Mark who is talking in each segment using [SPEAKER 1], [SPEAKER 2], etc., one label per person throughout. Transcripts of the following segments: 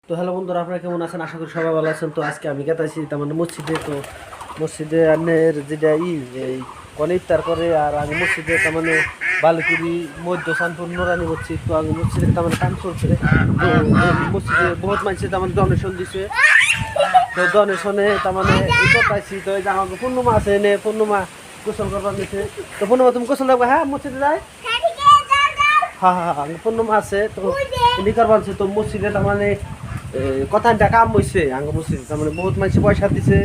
[SPEAKER 1] তো হ্যালো বন্ধুরা, আপনারা কেমন আছেন? আশা করি সবাই ভালো আছেন। তো আজকে আমি গেতাছি তার মানে মসজিদে। তো মসজিদে আনের যেটা এই কনে ইফতার করে, আর আমি মসজিদে তার মানে বালুকুড়ি মধ্য সানপুর নোরানি মসজিদ। তো আমি মসজিদে তার মানে কাম চলছে। তো মসজিদে বহুত মানুষ তার মানে ডোনেশন দিছে। তো ডোনেশনে তার মানে এই পাইছি। তো এই যে আমাকে পূর্ণমা আছে, এনে পূর্ণমা গোসল করবার নিছে। তো পূর্ণমা তুমি গোসল লাগবে? হ্যাঁ মসজিদে যাই। হ্যাঁ হ্যাঁ হ্যাঁ, পূর্ণমা আছে। তো এনে করবার তো মসজিদে তার মানে কথাটা কাম হইছে আঙ্গ মসজিদে তার মানে বহুত মানুষ পয়সা দিছে,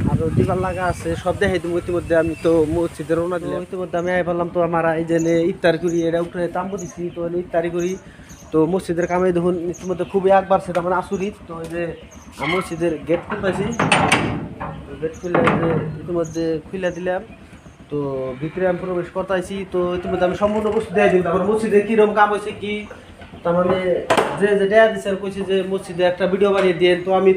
[SPEAKER 1] আর দিবার লাগা আছে সব দেখাই তুমি। ইতিমধ্যে আমি তো মসজিদে রওনা দিলাম। ইতিমধ্যে আমি আই বললাম। তো আমার এই যে ইফতার করি, এটা উঠে তাম্বু দিছি। তো ইফতারি করি। তো মসজিদের কামে দেখুন ইতিমধ্যে খুবই আগ বাড়ছে, তার মানে আসুরিত। তো এই যে আমি মসজিদের গেট খুলতেছি। গেট খুলে ইতিমধ্যে খুলে দিলাম। তো ভিতরে আমি প্রবেশ করতেছি। তো ইতিমধ্যে আমি সম্পূর্ণ বস্তু দিয়ে দিই, তারপর মসজিদে কিরকম কাম হয়েছে কি তার মানে যে যেটা দিচ্ছে কইছে যে মসজিদে একটা ভিডিও বানিয়ে দিয়ে। তো আমি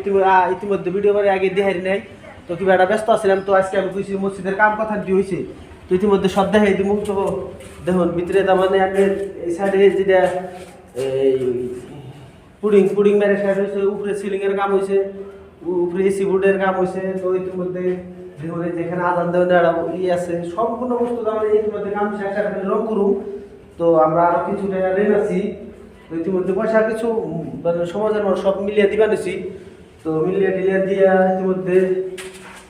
[SPEAKER 1] ইতিমধ্যে ভিডিও বানিয়ে আগে দেখাই নাই। তো কিবা একটা ব্যস্ত আছিলাম। তো আজকে আমি কইছি মসজিদের কাম কথা কি হয়েছে। তো ইতিমধ্যে সব দেখাই দিব। তো দেখুন ভিতরে তার মানে আমি এই সাইডে যেটা এই পুডিং পুডিং মেরে সাইড হয়েছে, উপরে সিলিং এর কাম হয়েছে, উপরে এসি বোর্ডের কাম হয়েছে। তো ইতিমধ্যে দেখুন যেখানে আদান দেওয়ার আছে সম্পূর্ণ বস্তু তার মানে ইতিমধ্যে কাম শেষ। রং করুন। তো আমরা আরো কিছু ঋণ আছি। তো ইতিমধ্যে পয়সা কিছু মানে সমাজের মানুষ সব মিলিয়ে দিবা নিছি। তো মিলিয়ে টিলিয়ে দিয়া ইতিমধ্যে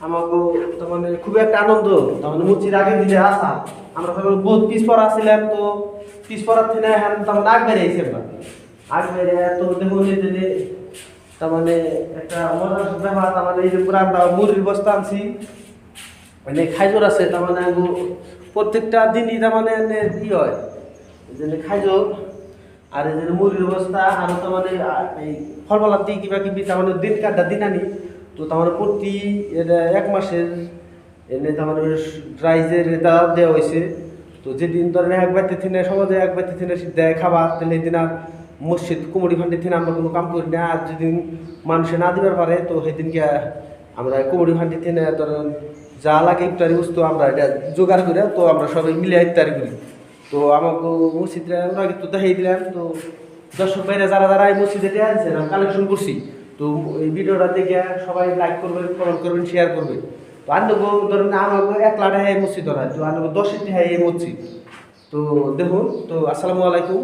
[SPEAKER 1] আমাকে তার মানে খুবই একটা আনন্দ। তার মানে মসজিদ আগে দিলে আসা আমরা সবাই বহুত পিস পড়া ছিলাম। তো পিস পড়ার থেকে এখন তার মানে আগ বেড়ে আইসি আমরা আগ বেড়ে। তো দেখুন এই যে তার মানে একটা মজার ব্যাপার, তার মানে এই যে পুরো আমরা মুরগির বস্তা আনছি, মানে খাইজোর আছে। তার মানে প্রত্যেকটা দিনই তার মানে হয় যে খাইজোর, আর এই যে মুরগির বস্তা, আর তার মানে এই ফলফলার দিই কিবা কিবি তার মানে দিন কাটা দিন আনি। তো তার মানে প্রতি এটা 1 মাসের এনে তার মানে রাইজের এটা দেওয়া হয়েছে। তো যেদিন ধরেন এক বাড়িতে থিনে সমাজে এক বাড়িতে থিনে দেয় খাবার, তাহলে এই দিন আর মসজিদ কুমড়ি ফান্ডি থেকে আমরা কোনো কাম করি না। আর যেদিন মানুষে না দিবার পারে তো সেদিনকে আমরা কুমড়ি ফান্ডি থেকে ধরেন যা লাগে ইফতারি বস্তু আমরা এটা জোগাড় করে তো আমরা সবাই মিলে ইফতারি করি। তো আমাকে মসজিদে আমরা কিন্তু দেখাই দিলাম। তো দর্শক ভাইরা যারা যারা এই মসজিদে আনছেন আমি কালেকশন করছি। তো এই ভিডিওটা দেখে সবাই লাইক করবেন, কমেন্ট করবেন, শেয়ার করবেন। তো আনবো ধরেন আমাকে 1 লাখ টাকা এই মসজিদ হয়, তো আনবো 10 টাকা এই মসজিদ। তো দেখুন। তো আসসালামু আলাইকুম।